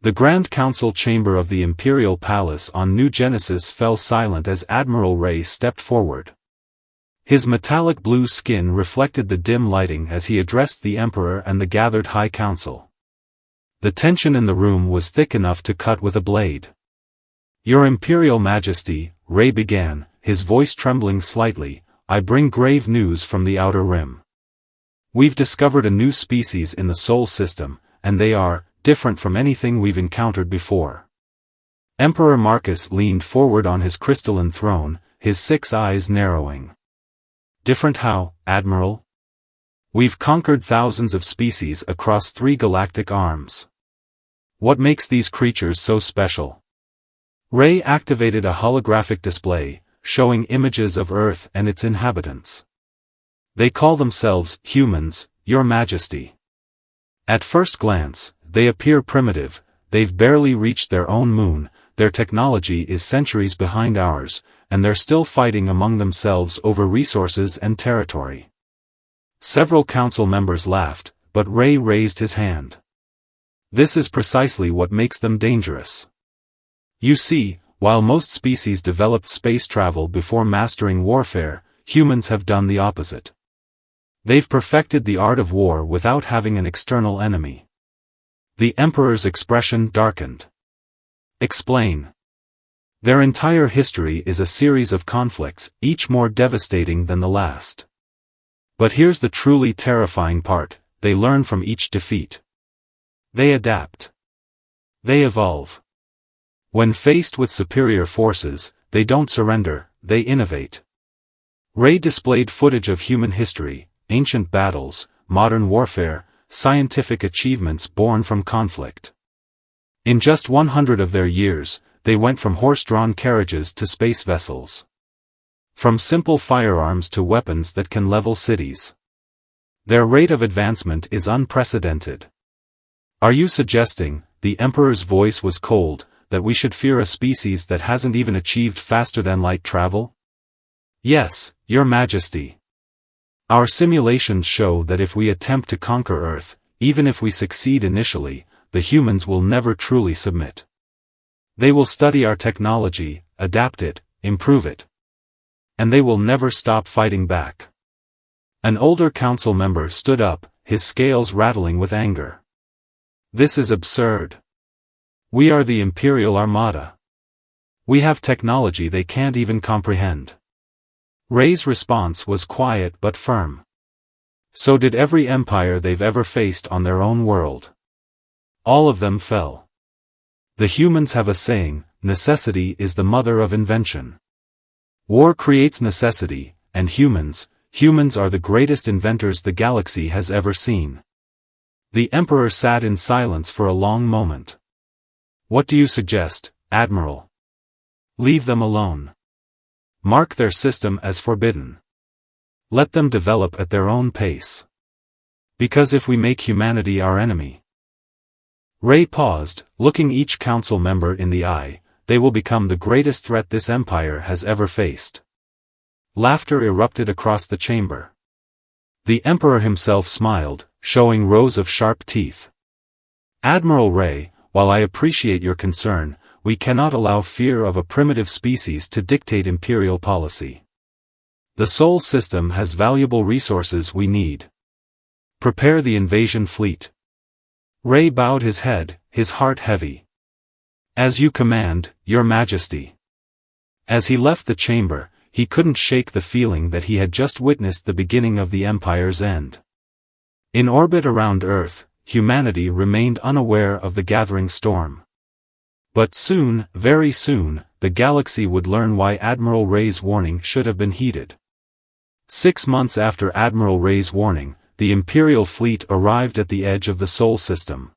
The Grand Council chamber of the Imperial Palace on New Genesis fell silent as Admiral Ray stepped forward. His metallic blue skin reflected the dim lighting as he addressed the Emperor and the gathered High Council. The tension in the room was thick enough to cut with a blade. "Your Imperial Majesty," Ray began, his voice trembling slightly, "I bring grave news from the Outer Rim. We've discovered a new species in the Sol system, and they are different from anything we've encountered before." Emperor Marcus leaned forward on his crystalline throne, his 6 eyes narrowing. "Different how, Admiral?" "We've conquered thousands of species across 3 galactic arms. What makes these creatures so special?" Ray activated a holographic display, showing images of Earth and its inhabitants. "They call themselves humans, Your Majesty. At first glance, they appear primitive, they've barely reached their own moon, their technology is centuries behind ours, and they're still fighting among themselves over resources and territory." Several council members laughed, but Ray raised his hand. "This is precisely what makes them dangerous. You see, while most species developed space travel before mastering warfare, humans have done the opposite. They've perfected the art of war without having an external enemy." The Emperor's expression darkened. "Explain." "Their entire history is a series of conflicts, each more devastating than the last. But here's the truly terrifying part, they learn from each defeat. They adapt. They evolve. When faced with superior forces, they don't surrender, they innovate." Ray displayed footage of human history, ancient battles, modern warfare, scientific achievements born from conflict. In just 100 of their years, they went from horse-drawn carriages to space vessels. From simple firearms to weapons that can level cities. Their rate of advancement is unprecedented. "Are you suggesting," the Emperor's voice was cold, "that we should fear a species that hasn't even achieved faster-than-light travel?" "Yes, Your Majesty. Our simulations show that if we attempt to conquer Earth, even if we succeed initially, the humans will never truly submit. They will study our technology, adapt it, improve it. And they will never stop fighting back." An older council member stood up, his scales rattling with anger. "This is absurd. We are the Imperial Armada. We have technology they can't even comprehend." Ray's response was quiet but firm. "So did every empire they've ever faced on their own world. All of them fell. The humans have a saying, necessity is the mother of invention. War creates necessity, and humans are the greatest inventors the galaxy has ever seen." The Emperor sat in silence for a long moment. "What do you suggest, Admiral?" "Leave them alone. Mark their system as forbidden. Let them develop at their own pace. Because if we make humanity our enemy—" Ray paused, looking each council member in the eye, "they will become the greatest threat this empire has ever faced." Laughter erupted across the chamber. The Emperor himself smiled, showing rows of sharp teeth. "Admiral Ray, while I appreciate your concern, we cannot allow fear of a primitive species to dictate imperial policy. The Sol system has valuable resources we need. Prepare the invasion fleet." Ray bowed his head, his heart heavy. "As you command, Your Majesty." As he left the chamber, he couldn't shake the feeling that he had just witnessed the beginning of the Empire's end. In orbit around Earth, humanity remained unaware of the gathering storm. But soon, very soon, the galaxy would learn why Admiral Ray's warning should have been heeded. 6 months after Admiral Ray's warning, the Imperial fleet arrived at the edge of the Sol system.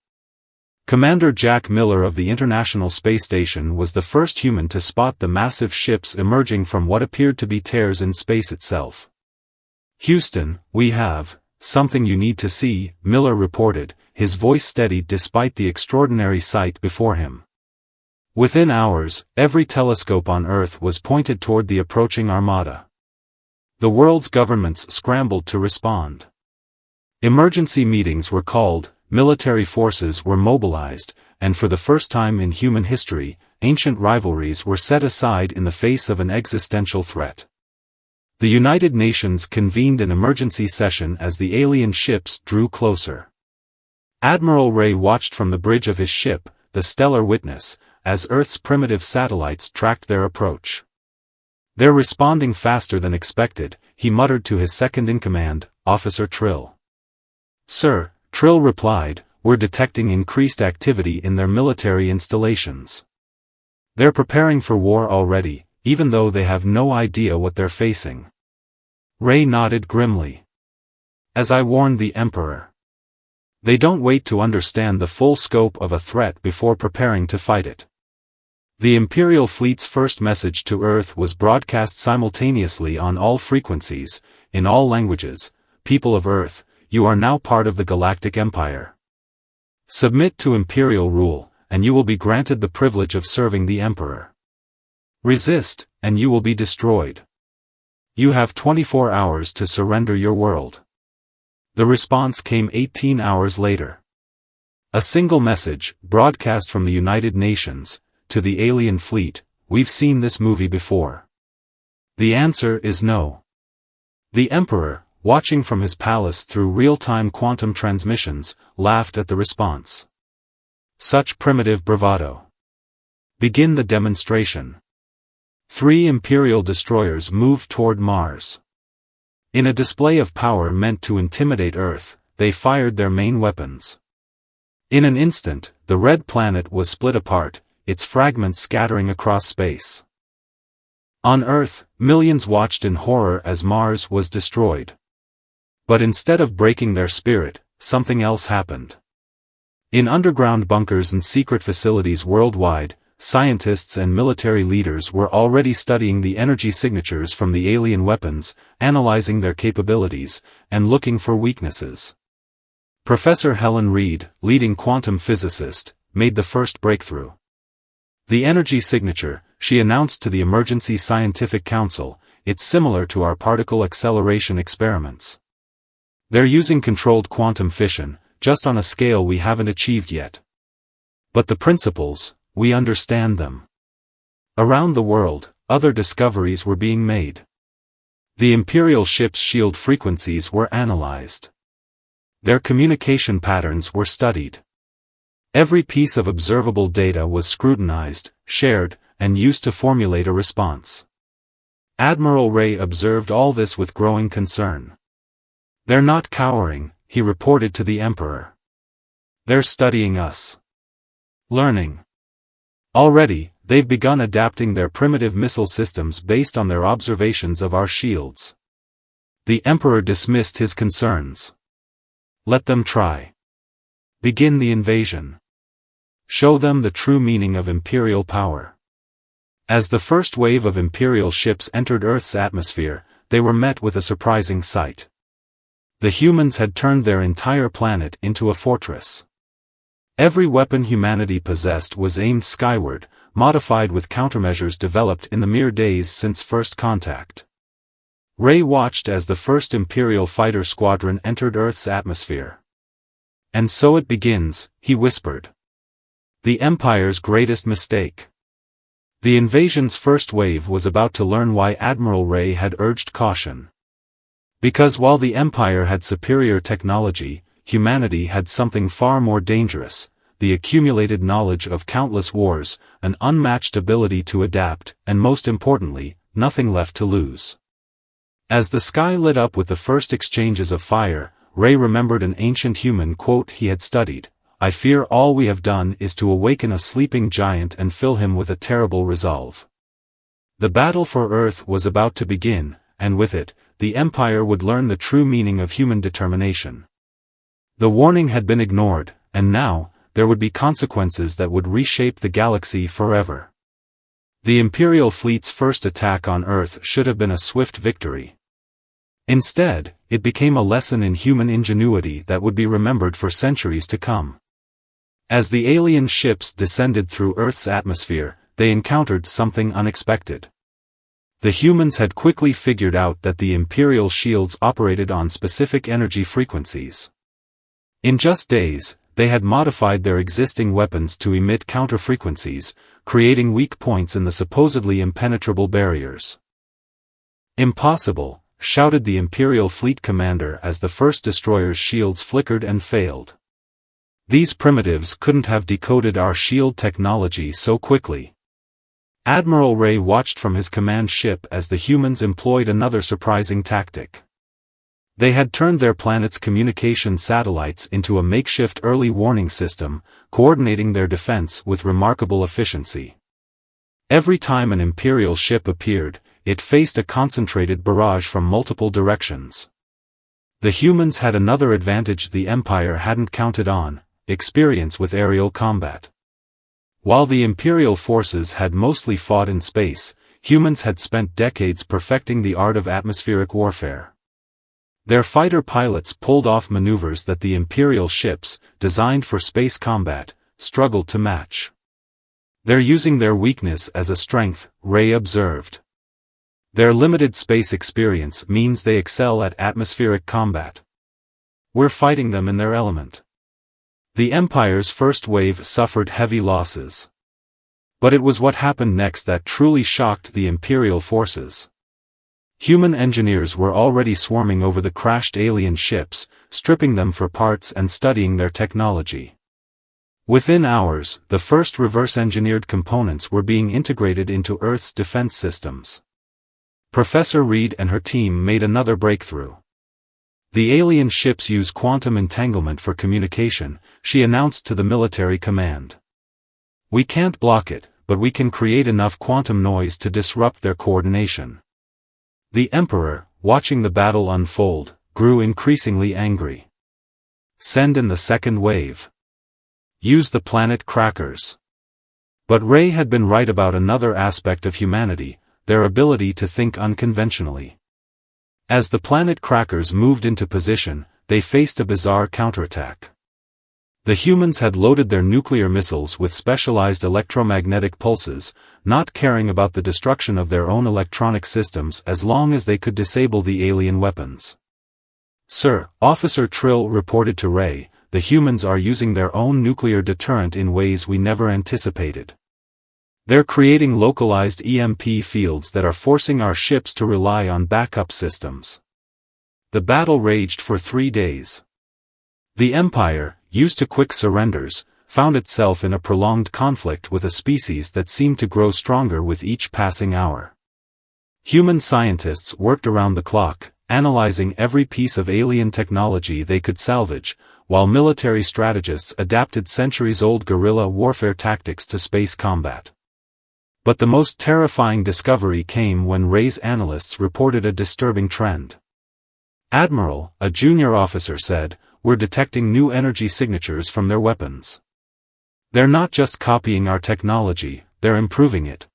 Commander Jack Miller of the International Space Station was the first human to spot the massive ships emerging from what appeared to be tears in space itself. "Houston, we have something you need to see," Miller reported, his voice steady despite the extraordinary sight before him. Within hours, every telescope on Earth was pointed toward the approaching armada. The world's governments scrambled to respond. Emergency meetings were called, military forces were mobilized, and for the first time in human history, ancient rivalries were set aside in the face of an existential threat. The United Nations convened an emergency session as the alien ships drew closer. Admiral Ray watched from the bridge of his ship, the Stellar Witness, as Earth's primitive satellites tracked their approach. "They're responding faster than expected," he muttered to his second-in-command, Officer Trill. "Sir," Trill replied, "we're detecting increased activity in their military installations. They're preparing for war already, even though they have no idea what they're facing." Ray nodded grimly. "As I warned the Emperor. They don't wait to understand the full scope of a threat before preparing to fight it." The Imperial fleet's first message to Earth was broadcast simultaneously on all frequencies, in all languages: "People of Earth, you are now part of the Galactic Empire. Submit to Imperial rule, and you will be granted the privilege of serving the Emperor. Resist, and you will be destroyed. You have 24 hours to surrender your world." The response came 18 hours later. A single message, broadcast from the United Nations, to the alien fleet: "We've seen this movie before. The answer is no." The Emperor, watching from his palace through real-time quantum transmissions, laughed at the response. "Such primitive bravado. Begin the demonstration." 3 Imperial destroyers moved toward Mars. In a display of power meant to intimidate Earth, they fired their main weapons. In an instant, the red planet was split apart, its fragments scattering across space. On Earth, millions watched in horror as Mars was destroyed. But instead of breaking their spirit, something else happened. In underground bunkers and secret facilities worldwide, scientists and military leaders were already studying the energy signatures from the alien weapons, analyzing their capabilities, and looking for weaknesses. Professor Helen Reed, leading quantum physicist, made the first breakthrough. "The energy signature," she announced to the Emergency Scientific Council, "it's similar to our particle acceleration experiments. They're using controlled quantum fission, just on a scale we haven't achieved yet. But the principles, we understand them." Around the world, other discoveries were being made. The Imperial ships' shield frequencies were analyzed. Their communication patterns were studied. Every piece of observable data was scrutinized, shared, and used to formulate a response. Admiral Ray observed all this with growing concern. "They're not cowering," he reported to the Emperor. "They're studying us. Learning. Already, they've begun adapting their primitive missile systems based on their observations of our shields." The Emperor dismissed his concerns. "Let them try. Begin the invasion. Show them the true meaning of Imperial power." As the first wave of Imperial ships entered Earth's atmosphere, they were met with a surprising sight. The humans had turned their entire planet into a fortress. Every weapon humanity possessed was aimed skyward, modified with countermeasures developed in the mere days since first contact. Ray watched as the first Imperial fighter squadron entered Earth's atmosphere. "And so it begins," he whispered. "The Empire's greatest mistake." The invasion's first wave was about to learn why Admiral Ray had urged caution. Because while the Empire had superior technology, humanity had something far more dangerous: the accumulated knowledge of countless wars, an unmatched ability to adapt, and most importantly, nothing left to lose. As the sky lit up with the first exchanges of fire, Ray remembered an ancient human quote he had studied: "I fear all we have done is to awaken a sleeping giant and fill him with a terrible resolve." The battle for Earth was about to begin, and with it, the Empire would learn the true meaning of human determination. The warning had been ignored, and now, there would be consequences that would reshape the galaxy forever. The Imperial fleet's first attack on Earth should have been a swift victory. Instead, it became a lesson in human ingenuity that would be remembered for centuries to come. As the alien ships descended through Earth's atmosphere, they encountered something unexpected. The humans had quickly figured out that the Imperial shields operated on specific energy frequencies. In just days, they had modified their existing weapons to emit counter-frequencies, creating weak points in the supposedly impenetrable barriers. "Impossible," shouted the Imperial fleet commander as the first destroyer's shields flickered and failed. "These primitives couldn't have decoded our shield technology so quickly." Admiral Ray watched from his command ship as the humans employed another surprising tactic. They had turned their planet's communication satellites into a makeshift early warning system, coordinating their defense with remarkable efficiency. Every time an Imperial ship appeared, it faced a concentrated barrage from multiple directions. The humans had another advantage the Empire hadn't counted on: experience with aerial combat. While the Imperial forces had mostly fought in space, humans had spent decades perfecting the art of atmospheric warfare. Their fighter pilots pulled off maneuvers that the Imperial ships, designed for space combat, struggled to match. "They're using their weakness as a strength," Ray observed. "Their limited space experience means they excel at atmospheric combat. We're fighting them in their element." The Empire's first wave suffered heavy losses. But it was what happened next that truly shocked the Imperial forces. Human engineers were already swarming over the crashed alien ships, stripping them for parts and studying their technology. Within hours, the first reverse-engineered components were being integrated into Earth's defense systems. Professor Reed and her team made another breakthrough. "The alien ships use quantum entanglement for communication," she announced to the military command. "We can't block it, but we can create enough quantum noise to disrupt their coordination." The Emperor, watching the battle unfold, grew increasingly angry. "Send in the second wave. Use the planet crackers." But Ray had been right about another aspect of humanity: their ability to think unconventionally. As the planet crackers moved into position, they faced a bizarre counterattack. The humans had loaded their nuclear missiles with specialized electromagnetic pulses, not caring about the destruction of their own electronic systems as long as they could disable the alien weapons. "Sir," Officer Trill reported to Ray, "the humans are using their own nuclear deterrent in ways we never anticipated. They're creating localized EMP fields that are forcing our ships to rely on backup systems." The battle raged for 3 days. The Empire, used to quick surrenders, found itself in a prolonged conflict with a species that seemed to grow stronger with each passing hour. Human scientists worked around the clock, analyzing every piece of alien technology they could salvage, while military strategists adapted centuries-old guerrilla warfare tactics to space combat. But the most terrifying discovery came when Ray's analysts reported a disturbing trend. "Admiral," a junior officer said, "we're detecting new energy signatures from their weapons. They're not just copying our technology, they're improving it."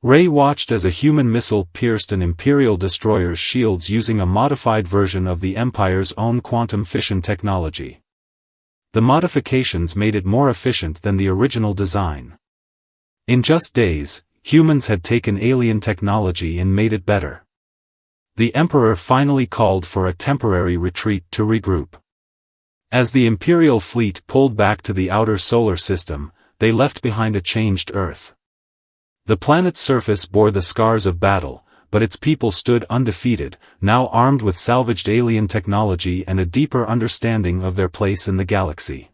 Ray watched as a human missile pierced an Imperial destroyer's shields using a modified version of the Empire's own quantum fission technology. The modifications made it more efficient than the original design. In just days, humans had taken alien technology and made it better. The Emperor finally called for a temporary retreat to regroup. As the Imperial fleet pulled back to the outer solar system, they left behind a changed Earth. The planet's surface bore the scars of battle, but its people stood undefeated, now armed with salvaged alien technology and a deeper understanding of their place in the galaxy.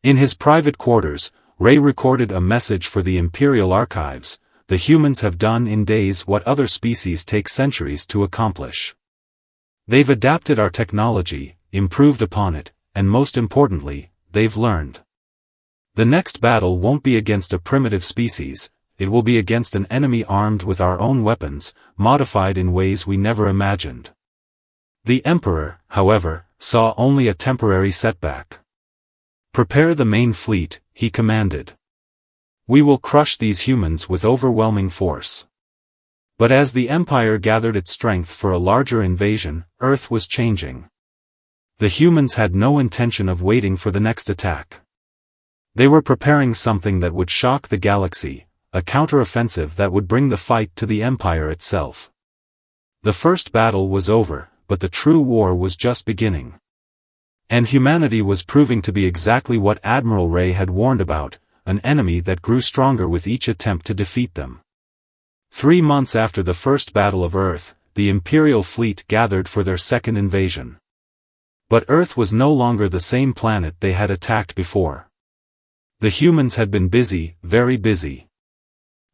In his private quarters, Ray recorded a message for the Imperial archives: "The humans have done in days what other species take centuries to accomplish. They've adapted our technology, improved upon it, and most importantly, they've learned. The next battle won't be against a primitive species, it will be against an enemy armed with our own weapons, modified in ways we never imagined." The Emperor, however, saw only a temporary setback. "Prepare the main fleet," he commanded. "We will crush these humans with overwhelming force." But as the Empire gathered its strength for a larger invasion, Earth was changing. The humans had no intention of waiting for the next attack. They were preparing something that would shock the galaxy, a counter-offensive that would bring the fight to the Empire itself. The first battle was over, but the true war was just beginning. And humanity was proving to be exactly what Admiral Ray had warned about, an enemy that grew stronger with each attempt to defeat them. 3 months after the First Battle of Earth, the Imperial fleet gathered for their second invasion. But Earth was no longer the same planet they had attacked before. The humans had been busy, very busy.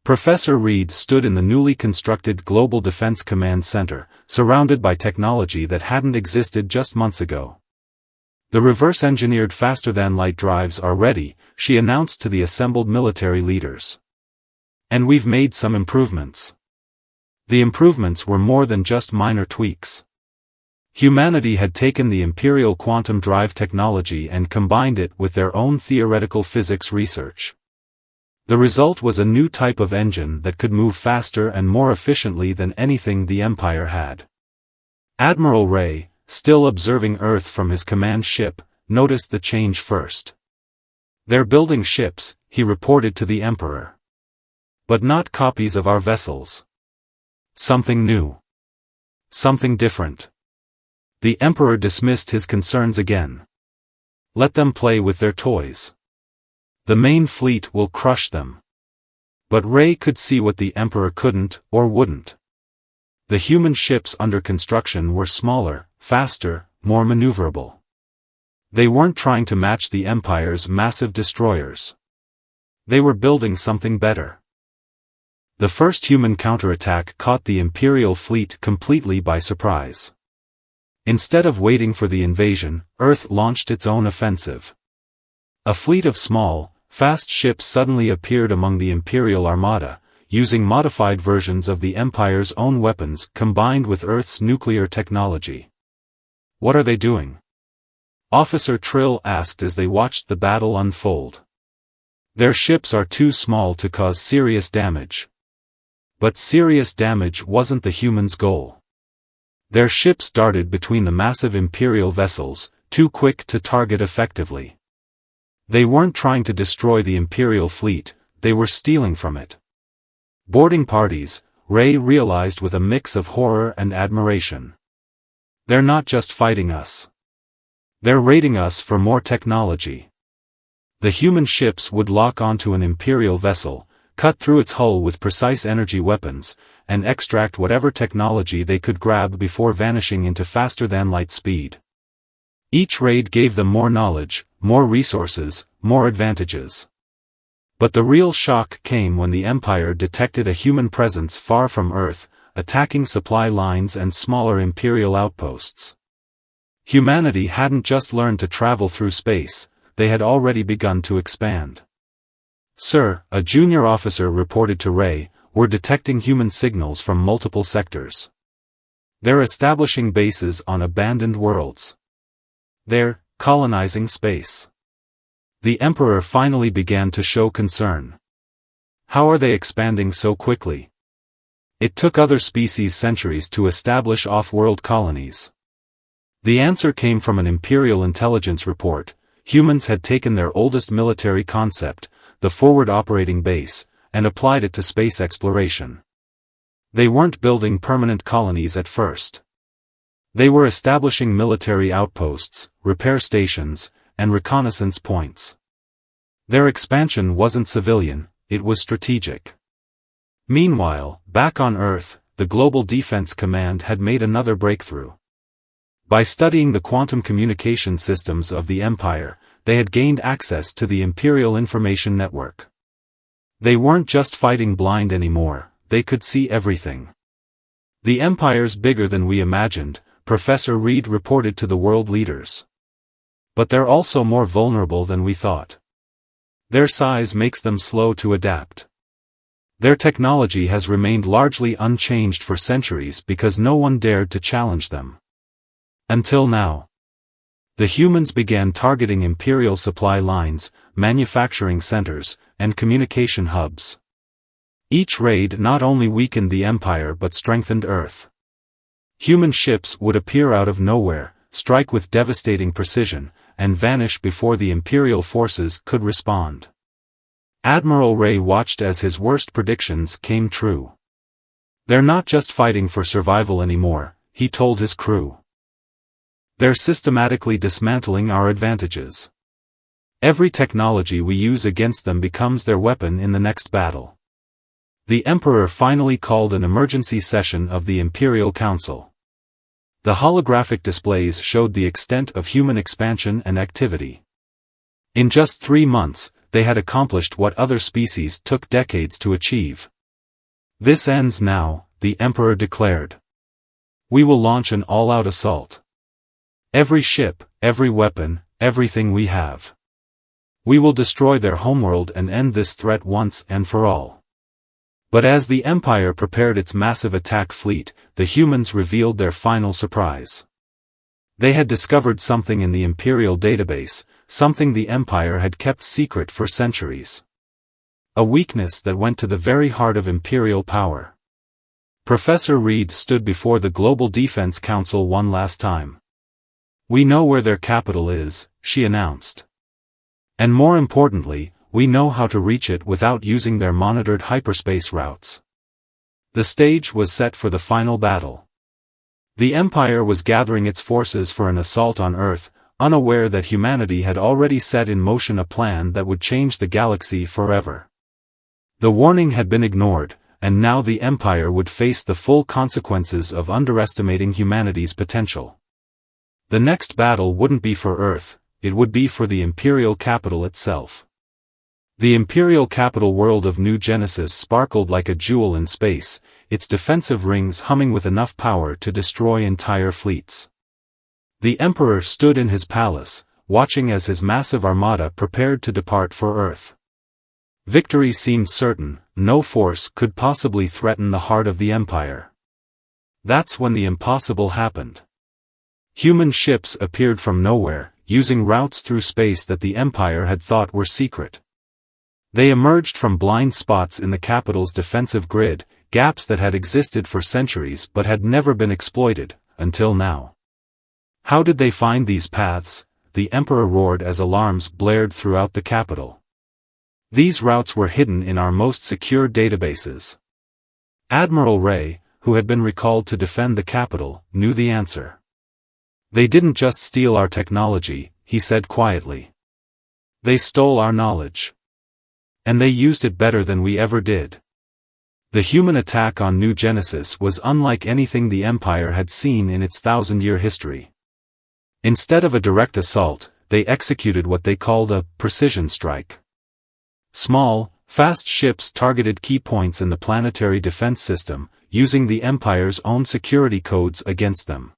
Professor Reed stood in the newly constructed Global Defense Command Center, surrounded by technology that hadn't existed just months ago. The reverse-engineered faster-than-light drives are ready, she announced to the assembled military leaders. And we've made some improvements. The improvements were more than just minor tweaks. Humanity had taken the Imperial quantum drive technology and combined it with their own theoretical physics research. The result was a new type of engine that could move faster and more efficiently than anything the Empire had. Admiral Ray, still observing Earth from his command ship, noticed the change first. "They're building ships," he reported to the Emperor. "But not copies of our vessels. Something new. Something different." The Emperor dismissed his concerns again. "Let them play with their toys. The main fleet will crush them." But Ray could see what the Emperor couldn't, or wouldn't. The human ships under construction were smaller, faster, more maneuverable. They weren't trying to match the Empire's massive destroyers. They were building something better. The first human counterattack caught the Imperial fleet completely by surprise. Instead of waiting for the invasion, Earth launched its own offensive. A fleet of small, fast ships suddenly appeared among the Imperial Armada, using modified versions of the Empire's own weapons combined with Earth's nuclear technology. "What are they doing?" Officer Trill asked as they watched the battle unfold. "Their ships are too small to cause serious damage." But serious damage wasn't the humans' goal. Their ships darted between the massive Imperial vessels, too quick to target effectively. They weren't trying to destroy the Imperial fleet, they were stealing from it. Boarding parties, Ray realized with a mix of horror and admiration. "They're not just fighting us. They're raiding us for more technology." The human ships would lock onto an Imperial vessel, cut through its hull with precise energy weapons, and extract whatever technology they could grab before vanishing into faster-than-light speed. Each raid gave them more knowledge, more resources, more advantages. But the real shock came when the Empire detected a human presence far from Earth, attacking supply lines and smaller Imperial outposts. Humanity hadn't just learned to travel through space, they had already begun to expand. "Sir," a junior officer reported to Ray, "we're detecting human signals from multiple sectors. They're establishing bases on abandoned worlds. They're colonizing space." The Emperor finally began to show concern. "How are they expanding so quickly? It took other species centuries to establish off-world colonies." The answer came from an Imperial intelligence report. Humans had taken their oldest military concept, the forward operating base, and applied it to space exploration. They weren't building permanent colonies at first. They were establishing military outposts, repair stations, and reconnaissance points. Their expansion wasn't civilian, it was strategic. Meanwhile, back on Earth, the Global Defense Command had made another breakthrough. By studying the quantum communication systems of the Empire, they had gained access to the Imperial Information Network. They weren't just fighting blind anymore, they could see everything. "The Empire's bigger than we imagined," Professor Reed reported to the world leaders. "But they're also more vulnerable than we thought. Their size makes them slow to adapt. Their technology has remained largely unchanged for centuries because no one dared to challenge them. Until now. The humans began targeting Imperial supply lines, manufacturing centers, and communication hubs. Each raid not only weakened the Empire but strengthened Earth. Human ships would appear out of nowhere, strike with devastating precision, and vanish before the Imperial forces could respond. Admiral Ray watched as his worst predictions came true. "They're not just fighting for survival anymore," he told his crew. They're systematically dismantling our advantages. Every technology we use against them becomes their weapon in the next battle. The Emperor finally called an emergency session of the Imperial Council. The holographic displays showed the extent of human expansion and activity. In just 3 months, they had accomplished what other species took decades to achieve. This ends now, the Emperor declared. We will launch an all-out assault. Every ship, every weapon, everything we have. We will destroy their homeworld and end this threat once and for all. But as the Empire prepared its massive attack fleet, the humans revealed their final surprise. They had discovered something in the Imperial database, something the Empire had kept secret for centuries. A weakness that went to the very heart of Imperial power. Professor Reed stood before the Global Defense Council one last time. We know where their capital is, she announced. And more importantly, we know how to reach it without using their monitored hyperspace routes. The stage was set for the final battle. The Empire was gathering its forces for an assault on Earth, unaware that humanity had already set in motion a plan that would change the galaxy forever. The warning had been ignored, and now the Empire would face the full consequences of underestimating humanity's potential. The next battle wouldn't be for Earth, it would be for the Imperial capital itself. The Imperial capital world of New Genesis sparkled like a jewel in space, its defensive rings humming with enough power to destroy entire fleets. The Emperor stood in his palace, watching as his massive armada prepared to depart for Earth. Victory seemed certain, no force could possibly threaten the heart of the Empire. That's when the impossible happened. Human ships appeared from nowhere, using routes through space that the Empire had thought were secret. They emerged from blind spots in the capital's defensive grid, gaps that had existed for centuries but had never been exploited, until now. How did they find these paths? The Emperor roared as alarms blared throughout the capital. These routes were hidden in our most secure databases. Admiral Ray, who had been recalled to defend the capital, knew the answer. They didn't just steal our technology, he said quietly. They stole our knowledge. And they used it better than we ever did. The human attack on New Genesis was unlike anything the Empire had seen in its 1,000-year history. Instead of a direct assault, they executed what they called a precision strike. Small, fast ships targeted key points in the planetary defense system, using the Empire's own security codes against them.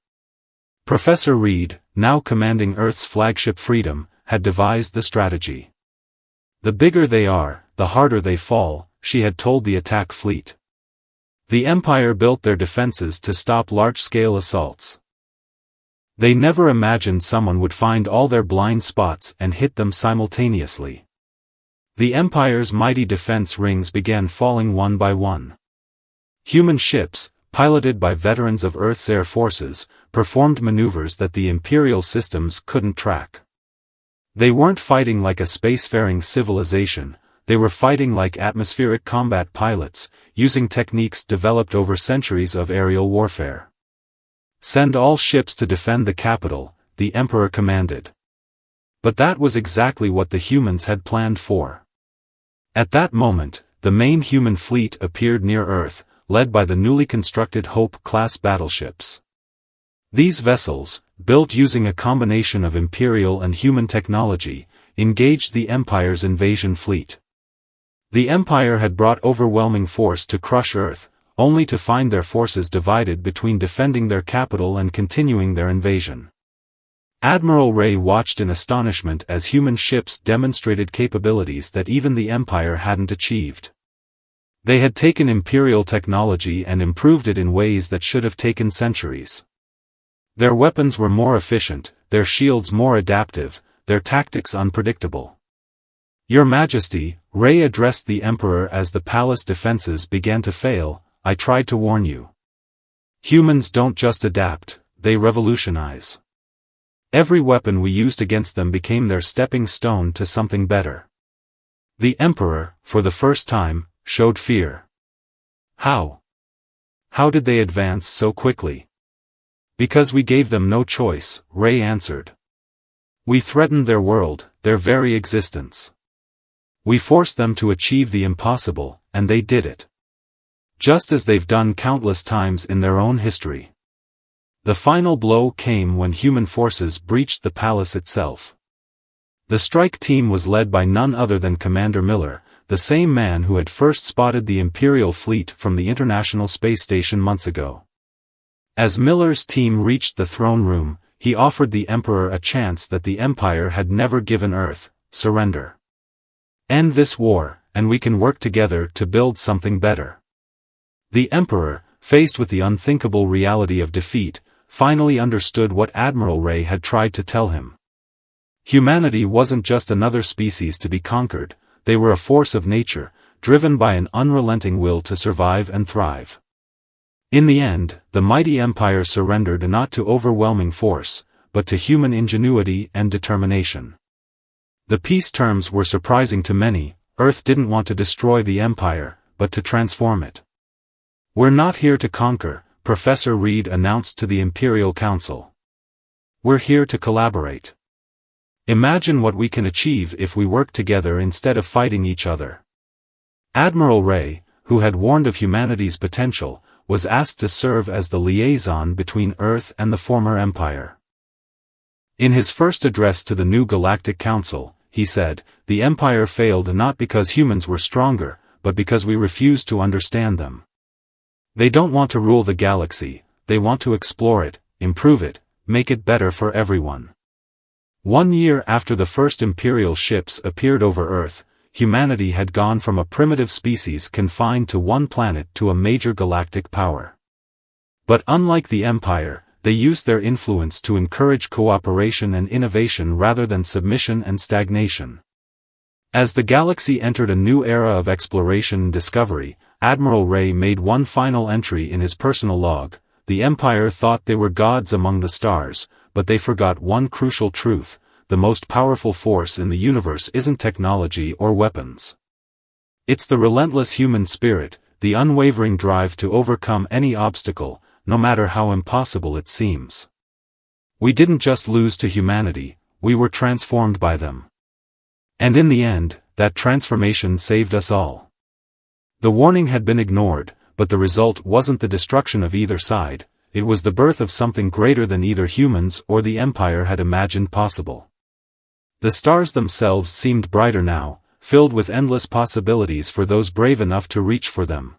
Professor Reed, now commanding Earth's flagship Freedom, had devised the strategy. The bigger they are, the harder they fall, she had told the attack fleet. The Empire built their defenses to stop large-scale assaults. They never imagined someone would find all their blind spots and hit them simultaneously. The Empire's mighty defense rings began falling one by one. Human ships, piloted by veterans of Earth's air forces, performed maneuvers that the Imperial systems couldn't track. They weren't fighting like a spacefaring civilization, they were fighting like atmospheric combat pilots, using techniques developed over centuries of aerial warfare. Send all ships to defend the capital, the Emperor commanded. But that was exactly what the humans had planned for. At that moment, the main human fleet appeared near Earth, led by the newly constructed Hope-class battleships. These vessels, built using a combination of Imperial and human technology, engaged the Empire's invasion fleet. The Empire had brought overwhelming force to crush Earth, only to find their forces divided between defending their capital and continuing their invasion. Admiral Ray watched in astonishment as human ships demonstrated capabilities that even the Empire hadn't achieved. They had taken Imperial technology and improved it in ways that should have taken centuries. Their weapons were more efficient, their shields more adaptive, their tactics unpredictable. Your Majesty, Ray addressed the Emperor as the palace defenses began to fail, I tried to warn you. Humans don't just adapt, they revolutionize. Every weapon we used against them became their stepping stone to something better. The Emperor, for the first time, showed fear. How? How did they advance so quickly? Because we gave them no choice, Ray answered. We threatened their world, their very existence. We forced them to achieve the impossible, and they did it. Just as they've done countless times in their own history. The final blow came when human forces breached the palace itself. The strike team was led by none other than Commander Miller, the same man who had first spotted the Imperial fleet from the International Space Station months ago. As Miller's team reached the throne room, he offered the Emperor a chance that the Empire had never given Earth: surrender. End this war, and we can work together to build something better. The Emperor, faced with the unthinkable reality of defeat, finally understood what Admiral Ray had tried to tell him. Humanity wasn't just another species to be conquered, they were a force of nature, driven by an unrelenting will to survive and thrive. In the end, the mighty Empire surrendered not to overwhelming force, but to human ingenuity and determination. The peace terms were surprising to many. Earth didn't want to destroy the Empire, but to transform it. We're not here to conquer, Professor Reed announced to the Imperial Council. We're here to collaborate. Imagine what we can achieve if we work together instead of fighting each other. Admiral Ray, who had warned of humanity's potential, was asked to serve as the liaison between Earth and the former Empire. In his first address to the new Galactic Council, he said, "The Empire failed not because humans were stronger, but because we refused to understand them. They don't want to rule the galaxy, they want to explore it, improve it, make it better for everyone." 1 year after the first Imperial ships appeared over Earth, humanity had gone from a primitive species confined to one planet to a major galactic power. But unlike the Empire, they used their influence to encourage cooperation and innovation rather than submission and stagnation. As the galaxy entered a new era of exploration and discovery, Admiral Ray made one final entry in his personal log: "The Empire thought they were gods among the stars, but they forgot one crucial truth: the most powerful force in the universe isn't technology or weapons. It's the relentless human spirit, the unwavering drive to overcome any obstacle, no matter how impossible it seems. We didn't just lose to humanity, we were transformed by them. And in the end, that transformation saved us all." The warning had been ignored, but the result wasn't the destruction of either side, it was the birth of something greater than either humans or the Empire had imagined possible. The stars themselves seemed brighter now, filled with endless possibilities for those brave enough to reach for them.